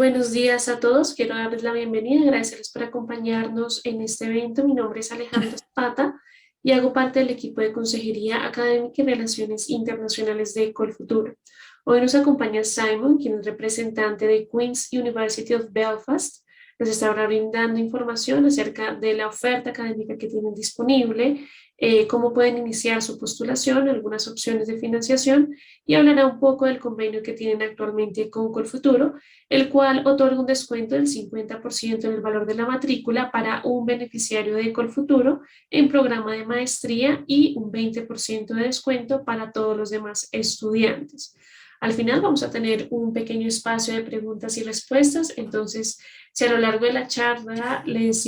Buenos días a todos, quiero darles la bienvenida, agradecerles por acompañarnos en este evento. Mi nombre es Alejandra Zapata y hago parte del equipo de Consejería Académica y Relaciones Internacionales de Colfuturo. Hoy nos acompaña Simon, quien es representante de Queen's University of Belfast. Nos estará brindando información acerca de la oferta académica que tienen disponible, cómo pueden iniciar su postulación, algunas opciones de financiación y hablará un poco del convenio que tienen actualmente con Colfuturo, el cual otorga un descuento del 50% en el valor de la matrícula para un beneficiario de Colfuturo en programa de maestría y un 20% de descuento para todos los demás estudiantes. Al final vamos a tener un pequeño espacio de preguntas y respuestas, entonces si a lo largo de la charla les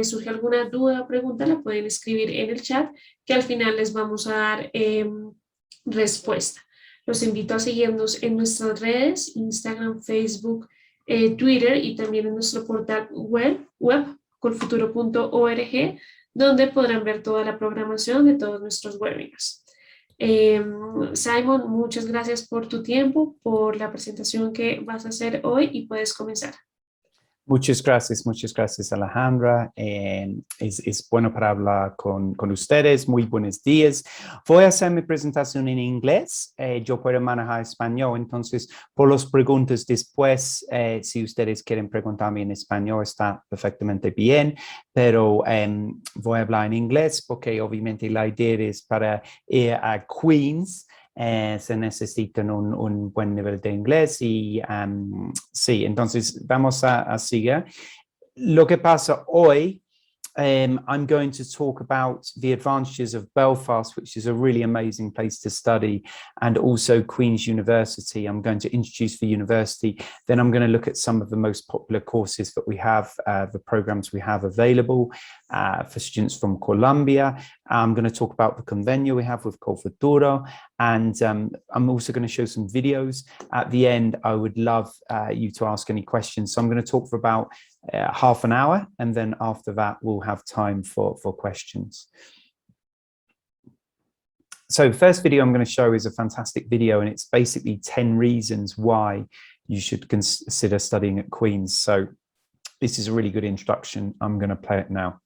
surge alguna duda o pregunta, la pueden escribir en el chat, que al final les vamos a dar respuesta. Los invito a seguirnos en nuestras redes, Instagram, Facebook, Twitter y también en nuestro portal web colfuturo.org, donde podrán ver toda la programación de todos nuestros webinars. Simon, muchas gracias por tu tiempo, por la presentación que vas a hacer hoy y puedes comenzar. Muchas gracias Alejandra. Es bueno para hablar con ustedes. Muy buenos días. Voy a hacer mi presentación en inglés. Yo puedo manejar español, entonces por las preguntas después, si ustedes quieren preguntarme en español, está perfectamente bien, pero voy a hablar en inglés porque obviamente la idea es para ir a Queen's. Se necesitan un buen nivel de inglés y sí, entonces vamos a seguir. Lo que pasa hoy, I'm going to talk about the advantages of Belfast, which is a really amazing place to study, and also Queen's University. I'm going to introduce the university. Then I'm going to look at some of the most popular courses that we have, the programs we have available for students from Colombia. I'm going to talk about the Convenio we have with Colfuturo, and I'm also going to show some videos. At the end, I would love you to ask any questions. So I'm going to talk for about half an hour, and then after that we'll have time for questions. So the first video I'm going to show is a fantastic video, and it's basically 10 reasons why you should consider studying at Queen's. So this is a really good introduction. I'm going to play it now.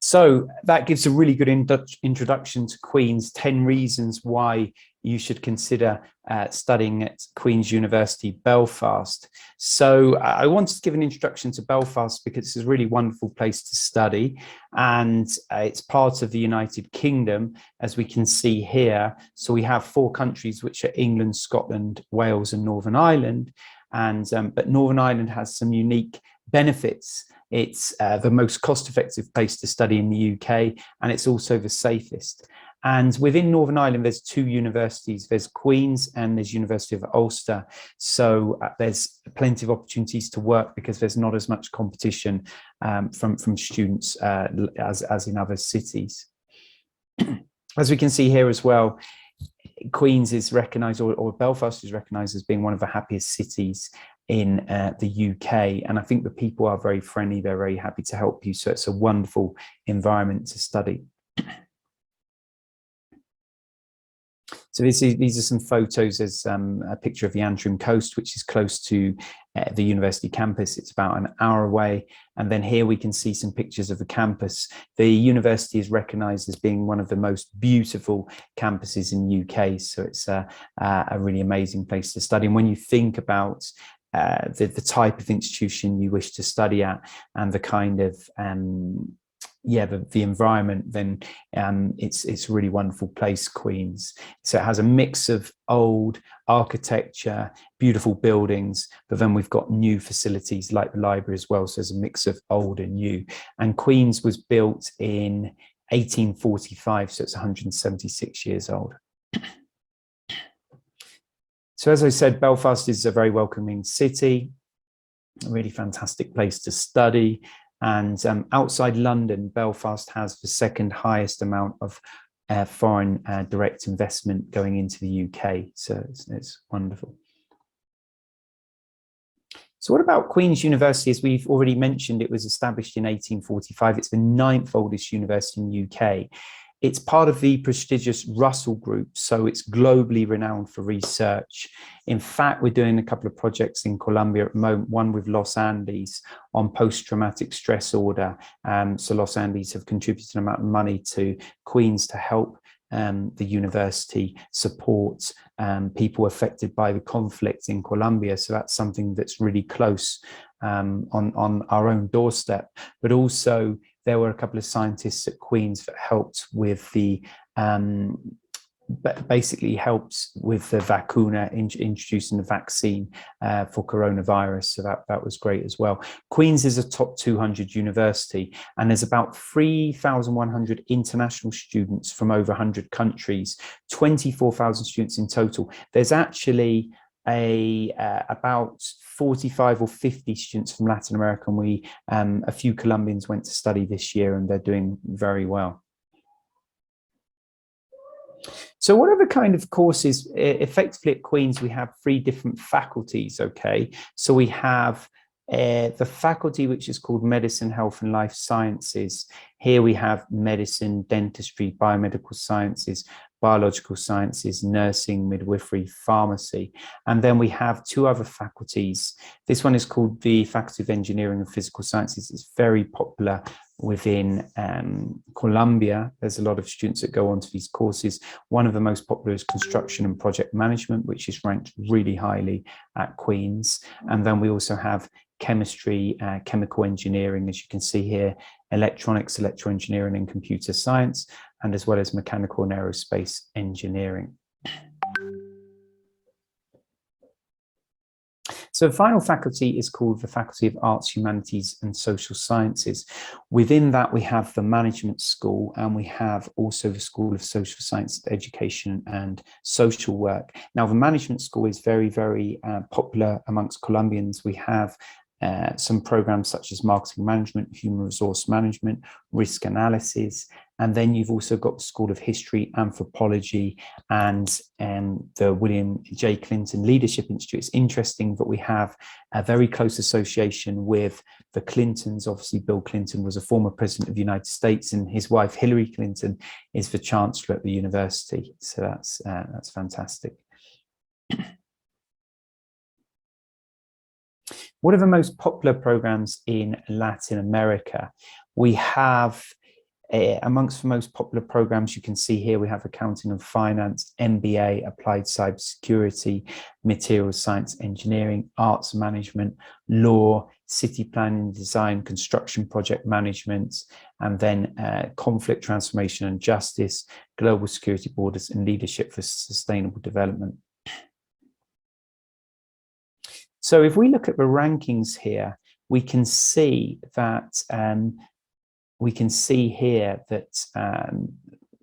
So that gives a really good introduction to Queen's, 10 reasons why you should consider studying at Queen's University, Belfast. So I wanted to give an introduction to Belfast because it's a really wonderful place to study, and it's part of the United Kingdom, as we can see here. So we have 4 countries, which are England, Scotland, Wales, and Northern Ireland. And but Northern Ireland has some unique benefits. It's the most cost-effective place to study in the UK, and it's also the safest. And within Northern Ireland, there's 2 universities. There's Queen's and there's University of Ulster. So there's plenty of opportunities to work because there's not as much competition from students as in other cities. As we can see here as well, Queen's is recognised, or Belfast is recognised as being one of the happiest cities in the UK. And I think the people are very friendly. They're very happy to help you. So it's a wonderful environment to study. So these are some photos. There's a picture of the Antrim coast, which is close to the university campus. It's about an hour away. And then here we can see some pictures of the campus. The university is recognised as being one of the most beautiful campuses in the UK. So it's a really amazing place to study. And when you think about the type of institution you wish to study at and the kind of the environment, then it's a really wonderful place, Queen's. So it has a mix of old architecture, beautiful buildings, but then we've got new facilities like the library as well. So there's a mix of old and new. And Queen's was built in 1845, so it's 176 years old. So as I said, Belfast is a very welcoming city, a really fantastic place to study. And outside London, Belfast has the 2nd highest amount of foreign direct investment going into the UK. So it's wonderful. So what about Queen's University? As we've already mentioned, it was established in 1845. It's the 9th oldest university in the UK. It's part of the prestigious Russell Group, so it's globally renowned for research. In fact, we're doing a couple of projects in Colombia at the moment, one with Los Andes on post-traumatic stress order. So Los Andes have contributed an amount of money to Queen's to help the university support people affected by the conflict in Colombia. So that's something that's really close on our own doorstep. But also there were a couple of scientists at Queen's that helped with the basically helped with the vacuna, introducing the vaccine for coronavirus. So that was great as well. Queen's is a top 200 university, and there's about 3,100 international students from over 100 countries, 24,000 students in total. There's actually about 45 or 50 students from Latin America, and we a few Colombians went to study this year, and they're doing very well. So what are the kind of courses? Effectively at Queen's, we have 3 different faculties, okay? So we have the faculty which is called Medicine, Health and Life Sciences. Here we have medicine, dentistry, biomedical sciences, biological sciences, nursing, midwifery, pharmacy. And then we have 2 other faculties. This one is called the Faculty of Engineering and Physical Sciences. It's very popular within Colombia. There's a lot of students that go on to these courses. One of the most popular is construction and project management, which is ranked really highly at Queen's. And then we also have chemistry, chemical engineering, as you can see here, electronics, electroengineering and computer science, and as well as mechanical and aerospace engineering. So the final faculty is called the Faculty of Arts, Humanities and Social Sciences. Within that, we have the Management School, and we have also the School of Social Science, Education and Social Work. Now, the Management School is very, very popular amongst Colombians. We have some programs such as marketing management, human resource management, risk analysis, and then you've also got the School of History, Anthropology, and the William J. Clinton Leadership Institute. It's interesting that we have a very close association with the Clintons. Obviously, Bill Clinton was a former president of the United States, and his wife Hillary Clinton is the chancellor at the university. So that's fantastic. What are the most popular programs in Latin America? We have Amongst the most popular programs you can see here, we have accounting and finance, MBA, applied cybersecurity, materials science, engineering, arts management, law, city planning, design, construction project management, and then conflict transformation and justice, global security, borders, and leadership for sustainable development. So if we look at the rankings here, we can see that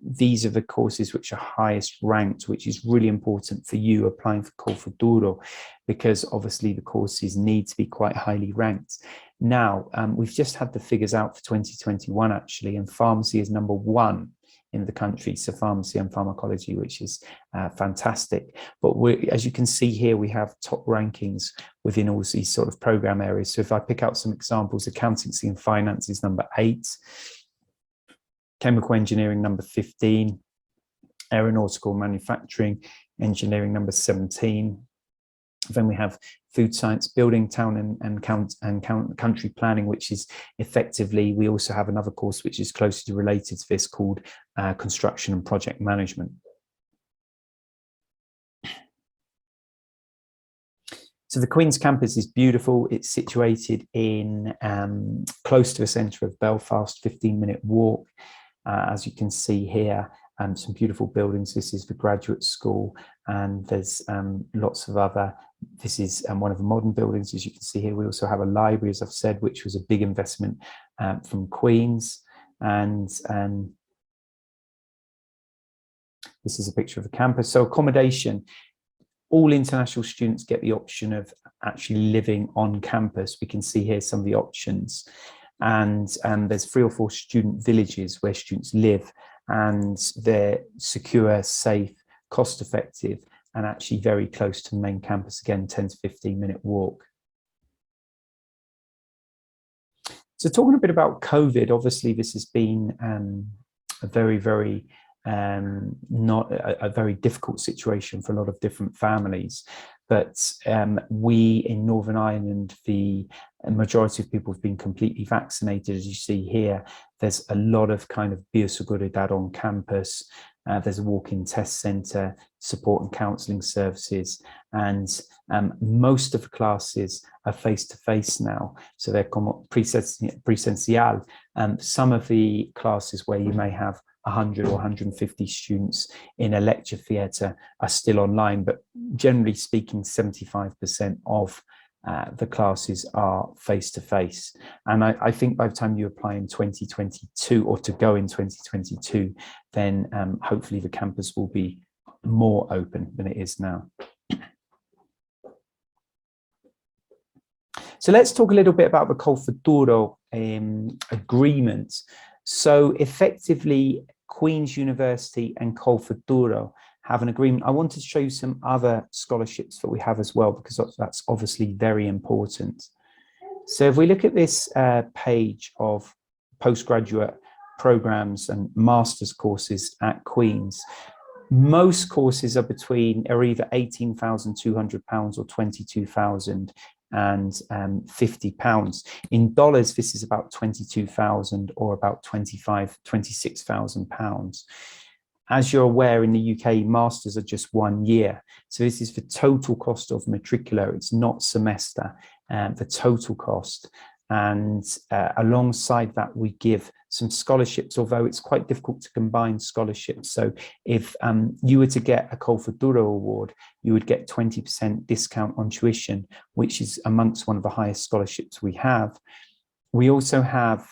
these are the courses which are highest ranked, which is really important for you applying for Col Futuro, because obviously the courses need to be quite highly ranked. Now, we've just had the figures out for 2021 actually, and pharmacy is #1 in the country, so pharmacy and pharmacology, which is fantastic. But as you can see here, we have top rankings within all these sort of program areas. So if I pick out some examples, accountancy and finance is #8, chemical engineering #15, aeronautical manufacturing engineering #17. Then we have food science, building, town and country planning, which is effectively, we also have another course which is closely related to this called construction and project management. So the Queen's campus is beautiful. It's situated in close to the centre of Belfast, 15-minute walk. As you can see here, some beautiful buildings. This is the graduate school, and there's lots of other. This is one of the modern buildings, as you can see here. We also have a library, as I've said, which was a big investment from Queen's. And this is a picture of the campus. So accommodation, all international students get the option of actually living on campus. We can see here some of the options. And there's 3 or 4 student villages where students live, and they're secure, safe, cost effective, and actually very close to the main campus. Again, 10 to 15-minute walk. So talking a bit about COVID, obviously this has been a very not a very difficult situation for a lot of different families, but we in Northern Ireland, the majority of people have been completely vaccinated. As you see here, there's a lot of kind of bioseguridad on campus. There's a walk-in test centre, support and counselling services, and most of the classes are face-to-face now, so they're como presencial. Some of the classes where you may have 100 or 150 students in a lecture theatre are still online, but generally speaking, 75% of the classes are face-to-face. And I think by the time you apply in 2022, or to go in 2022, then hopefully the campus will be more open than it is now. So let's talk a little bit about the Col Futuro agreement. So effectively, Queen's University and Col Futuro have an agreement. I wanted to show you some other scholarships that we have as well, because that's obviously very important. So if we look at this page of postgraduate programs and master's courses at Queen's, most courses are either £18,200 or £22,050. In dollars, this is about 22,000 or about 26,000 pounds. As you're aware, in the UK, masters are just 1 year. So this is the total cost of matricular. It's not semester, the total cost. And alongside that, we give some scholarships, although it's quite difficult to combine scholarships. So if you were to get a Col Futuro award, you would get 20% discount on tuition, which is amongst one of the highest scholarships we have. We also have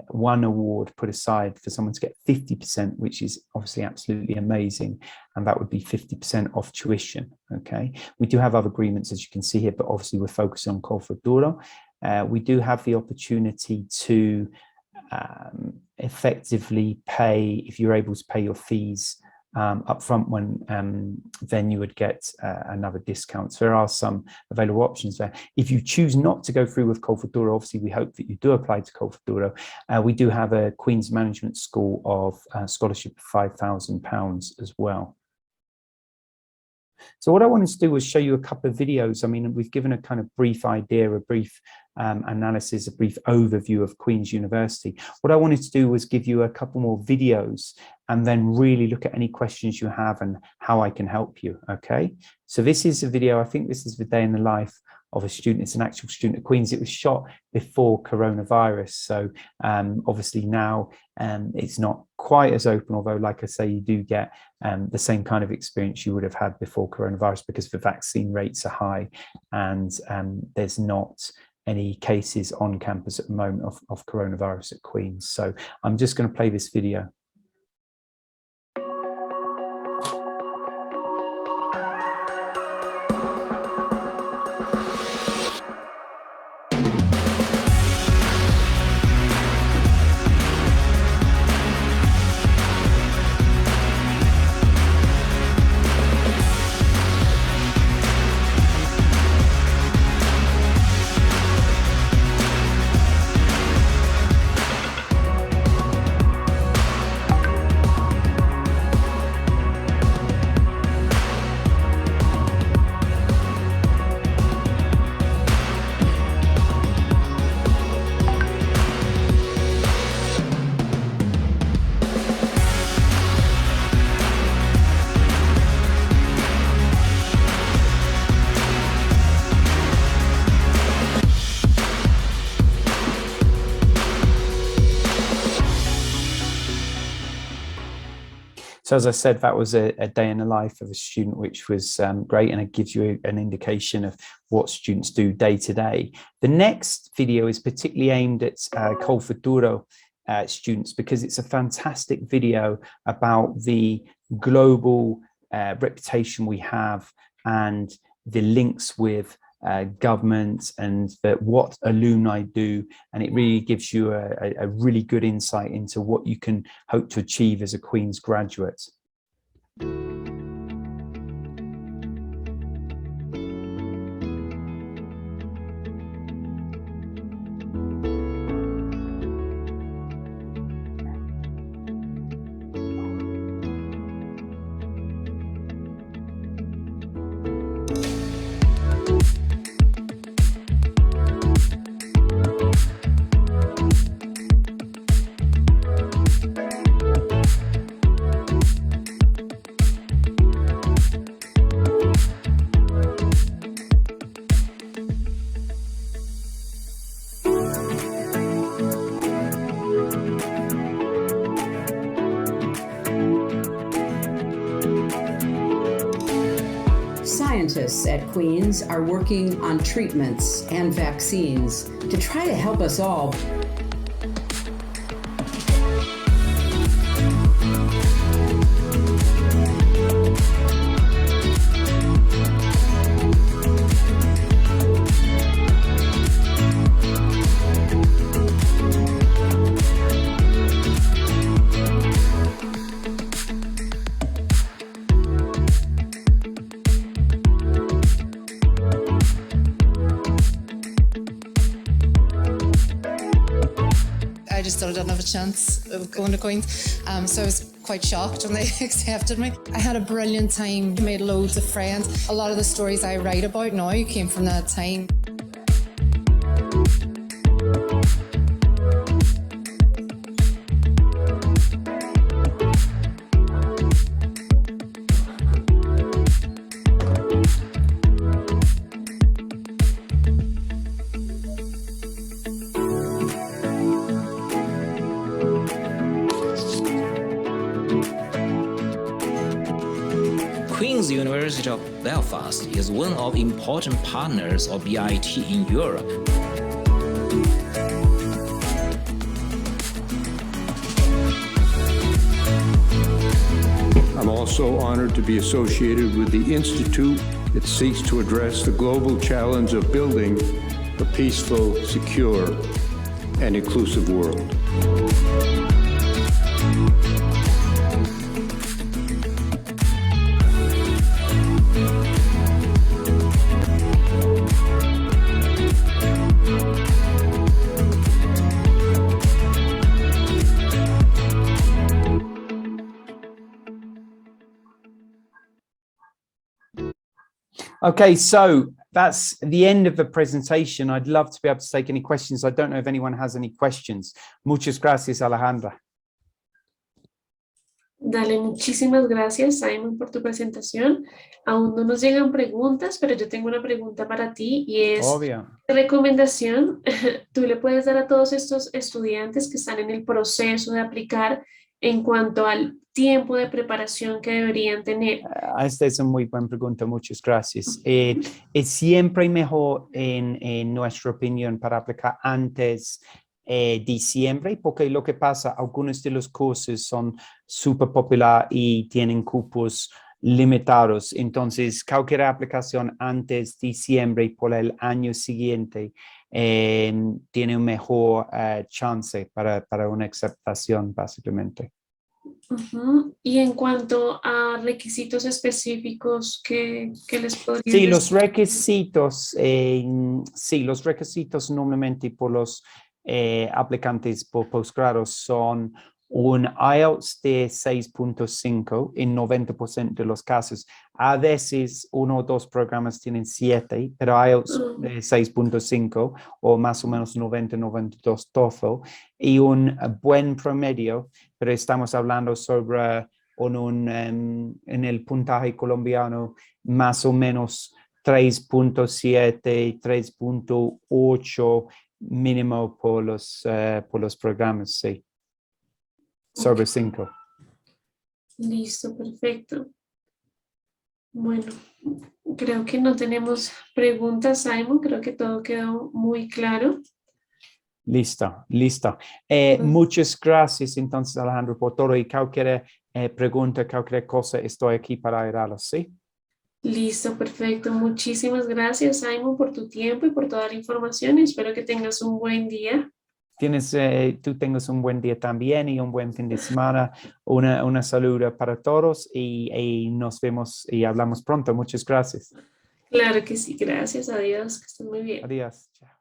one award put aside for someone to get 50%, which is obviously absolutely amazing. And that would be 50% off tuition, okay? We do have other agreements, as you can see here, but obviously we're focusing on Col Futuro. We do have the opportunity to effectively pay, if you're able to pay your fees up front, when then you would get another discount. So there are some available options there. If you choose not to go through with Col Futuro, obviously we hope that you do apply to Col Futuro. We do have a Queen's Management School of scholarship of £5,000 as well. So what I wanted to do was show you a couple of videos. I mean, we've given a kind of brief idea, a brief analysis, a brief overview of Queen's University. What I wanted to do was give you a couple more videos and then really look at any questions you have and how I can help you, okay? So this is a video, I think this is the day in the life of a student. It's an actual student at Queen's. It was shot before coronavirus. So obviously now it's not quite as open, although like I say, you do get the same kind of experience you would have had before coronavirus because the vaccine rates are high and there's not any cases on campus at the moment of coronavirus at Queen's. So I'm just going to play this video. So as I said, that was a day in the life of a student, which was great, and it gives you an indication of what students do day to day. The next video is particularly aimed at Col Futuro students because it's a fantastic video about the global reputation we have and the links with government and what alumni do, and it really gives you a really good insight into what you can hope to achieve as a Queen's graduate. Scientists at Queen's are working on treatments and vaccines to try to help us all. I just thought I didn't have a chance of going to Queen's, so I was quite shocked when they accepted me. I had a brilliant time, made loads of friends. A lot of the stories I write about now came from that time. Queen's University of Belfast is one of the important partners of BIT in Europe. I'm also honored to be associated with the institute that seeks to address the global challenge of building a peaceful, secure, and inclusive world. Okay, so that's the end of the presentation. I'd love to be able to take any questions. I don't know if anyone has any questions. Muchas gracias, Alejandra. Dale, muchísimas gracias, Simon, por tu presentación. Aún no nos llegan preguntas, pero yo tengo una pregunta para ti y es, Obvio. ¿qué recomendación tú le puedes dar a todos estos estudiantes que están en el proceso de aplicar en cuanto al tiempo de preparación que deberían tener? Esta es una muy buena pregunta, muchas gracias. Es siempre mejor, en nuestra opinión, para aplicar antes diciembre, porque lo que pasa, algunos de los cursos son súper populares y tienen cupos limitados. Entonces, cualquier aplicación antes diciembre por el año siguiente tiene un mejor chance para una aceptación, básicamente. Ujú. Y en cuanto a requisitos específicos que les podrían Sí, decir. los requisitos normalmente por los aplicantes por posgrado son un IELTS de 6.5 en 90% de los casos. A veces uno o dos programas tienen 7, pero IELTS de 6.5 o más o menos 90-92 TOEFL y un buen promedio, pero estamos hablando sobre en el puntaje colombiano más o menos 3.7, 3.8 mínimo por los programas, sí. Sobre 5. Listo, perfecto. Bueno, creo que no tenemos preguntas, Simon. Creo que todo quedó muy claro. Listo. Muchas gracias entonces, Alejandro, por todo y cualquier pregunta, cualquier cosa, estoy aquí para ayudarlos, ¿sí? Listo, perfecto. Muchísimas gracias, Simon, por tu tiempo y por toda la información. Espero que tengas un buen día. Tú tengas un buen día también y un buen fin de semana. Una saludo para todos y nos vemos y hablamos pronto. Muchas gracias. Claro que sí, gracias. Adiós, que estés muy bien. Adiós. Chao.